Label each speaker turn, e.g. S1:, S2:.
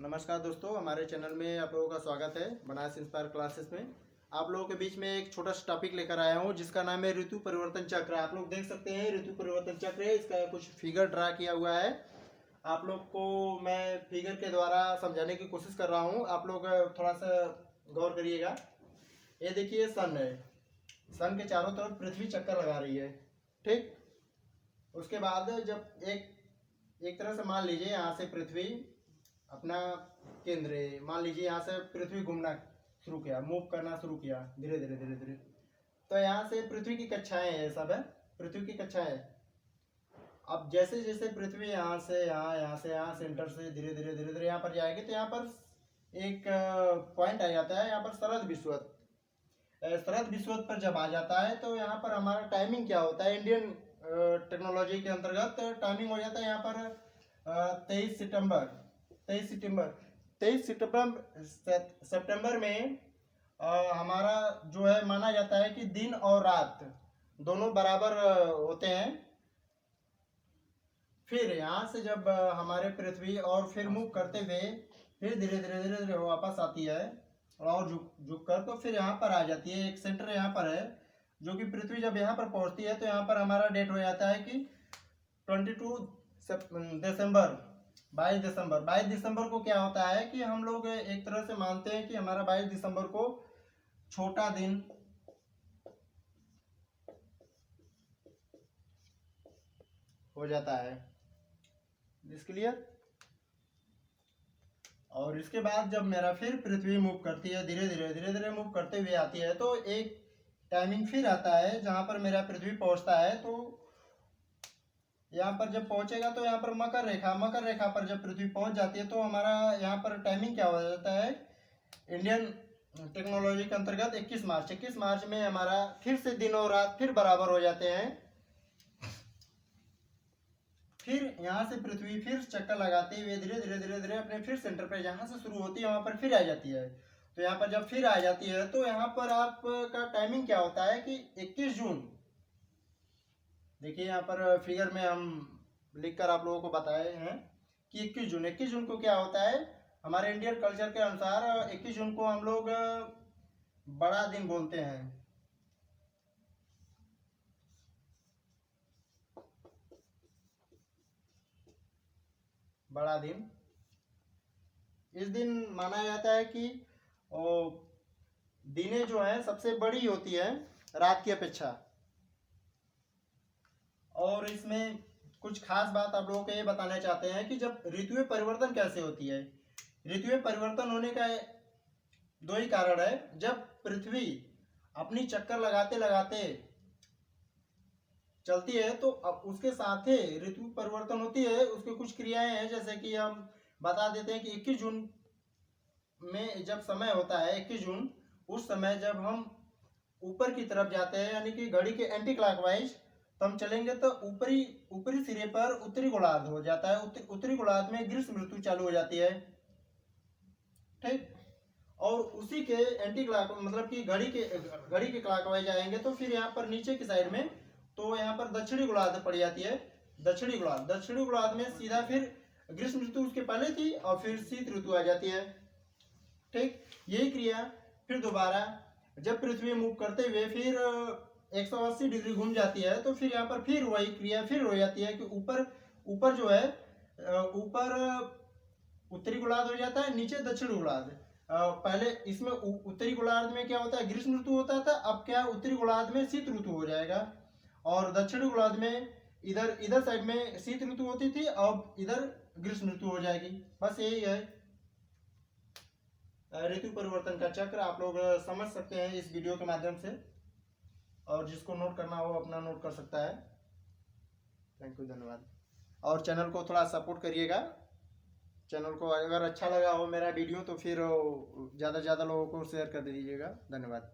S1: नमस्कार दोस्तों, हमारे चैनल में आप लोगों का स्वागत है बनारस इंस्पायर क्लासेस में। आप लोगों के बीच में एक छोटा सा टॉपिक लेकर आया हूँ जिसका नाम है ऋतु परिवर्तन चक्र। आप लोग देख सकते हैं ऋतु परिवर्तन चक्र है, इसका कुछ फिगर ड्रा किया हुआ है। आप लोग को मैं फिगर के द्वारा समझाने की कोशिश कर रहा हूँ, आप लोग थोड़ा सा गौर करिएगा। ये देखिए सन है, सन के चारों तरफ पृथ्वी चक्कर लगा रही है, ठीक। उसके बाद जब एक तरह से मान लीजिए यहाँ से पृथ्वी अपना केंद्र है, मान लीजिए यहाँ से पृथ्वी घूमना शुरू किया, मूव करना शुरू किया धीरे धीरे धीरे धीरे। तो यहाँ से पृथ्वी की कक्षाएं हैं, सब है पृथ्वी की कक्षाएं। अब जैसे जैसे पृथ्वी यहाँ से यहाँ से यहाँ सेंटर से धीरे धीरे धीरे धीरे यहाँ पर जाएगी तो यहाँ पर एक पॉइंट आ जाता है, यहाँ पर शरद विषुवत। शरद विषुवत पर जब आ जाता है तो यहाँ पर हमारा टाइमिंग क्या होता है, इंडियन टेक्नोलॉजी के अंतर्गत टाइमिंग हो जाता है यहाँ पर 23 सितंबर में हमारा जो है माना जाता है कि दिन और रात दोनों बराबर होते हैं। फिर यहाँ से जब हमारे पृथ्वी और फिर मूव करते हुए फिर धीरे धीरे धीरे धीरे वापस आती है और झुक कर तो फिर यहाँ पर आ जाती है। एक सेंटर यहाँ पर है जो कि पृथ्वी जब यहाँ पर पहुँचती है तो यहाँ पर हमारा डेट हो जाता है कि 22 दिसंबर को क्या होता है कि हम लोग एक तरह से मानते हैं कि हमारा 22 दिसंबर को छोटा दिन हो जाता है। इसके लिए और इसके बाद जब मेरा फिर पृथ्वी मूव करती है धीरे धीरे मूव करते हुए आती है तो एक टाइमिंग फिर आता है जहां पर मेरा पृथ्वी पहुंचता है। तो यहाँ पर जब पहुंचेगा तो यहाँ पर मकर रेखा पर जब पृथ्वी पहुंच जाती है तो हमारा यहाँ पर टाइमिंग क्या हो जाता है, इंडियन टेक्नोलॉजी के अंतर्गत 21 मार्च में हमारा फिर से दिन और रात फिर बराबर हो जाते हैं। फिर यहाँ से पृथ्वी फिर चक्कर लगाते हुए धीरे धीरे अपने फिर सेंटर पे जहाँ से शुरू होती है वहां पर फिर आ जाती है। तो यहाँ पर जब फिर आ जाती है तो यहाँ पर आपका टाइमिंग क्या होता है कि 21 जून। देखिए यहाँ पर फिगर में हम लिखकर आप लोगों को बताए हैं कि 21 जून को क्या होता है, हमारे इंडियन कल्चर के अनुसार 21 जून को हम लोग बड़ा दिन बोलते हैं। बड़ा दिन इस दिन माना जाता है कि दिनें जो है सबसे बड़ी होती है रात की अपेक्षा। और इसमें कुछ खास बात आप लोगों को ये बताना चाहते हैं कि जब ऋतु परिवर्तन कैसे होती है। ऋतु परिवर्तन होने का दो ही कारण है। जब पृथ्वी अपनी चक्कर लगाते लगाते चलती है तो अब उसके साथ ही ऋतु परिवर्तन होती है। उसके कुछ क्रियाएं हैं, जैसे कि हम बता देते हैं कि 21 जून में जब समय होता है 21 जून, उस समय जब हम ऊपर की तरफ जाते हैं यानी कि घड़ी के एंटी क्लॉकवाइज तो हम चलेंगे तो ऊपरी सिरे पर उत्तरी गोलार्ध हो जाता है। उत्तरी गोलार्ध में ग्रीष्म ऋतु चालू हो जाती है, ठीक। और उसी के एंटी क्लॉक मतलब कि घड़ी के क्लॉकवाइज आएंगे तो फिर यहाँ पर नीचे की साइड में तो यहाँ पर दक्षिणी गोलार्ध पड़ जाती है। दक्षिणी गोलार्ध में सीधा फिर ग्रीष्म ऋतु उसके पहले थी और फिर शीत ऋतु आ जाती है, ठीक। यही क्रिया फिर दोबारा जब पृथ्वी मूव करते हुए फिर 180 डिग्री घूम जाती है तो फिर यहाँ पर फिर वही क्रिया फिर हो जाती है कि ऊपर जो है ऊपर उत्तरी गोलार्ध हो जाता है, नीचे दक्षिणी गोलार्ध। पहले इसमें उत्तरी गोलार्ध में क्या होता है, ग्रीष्म ऋतु होता था, अब क्या उत्तरी गोलार्ध में शीत ऋतु हो जाएगा और दक्षिणी गोलार्ध में इधर साइड में शीत ऋतु होती थी, अब इधर ग्रीष्म ऋतु हो जाएगी। बस यही है ऋतु परिवर्तन का चक्र। आप लोग समझ सकते हैं इस वीडियो के माध्यम से, और जिसको नोट करना हो अपना नोट कर सकता है। थैंक यू, धन्यवाद। और चैनल को थोड़ा सपोर्ट करिएगा। चैनल को अगर अच्छा लगा हो मेरा वीडियो तो फिर ज़्यादा से ज़्यादा लोगों को शेयर कर दीजिएगा। धन्यवाद।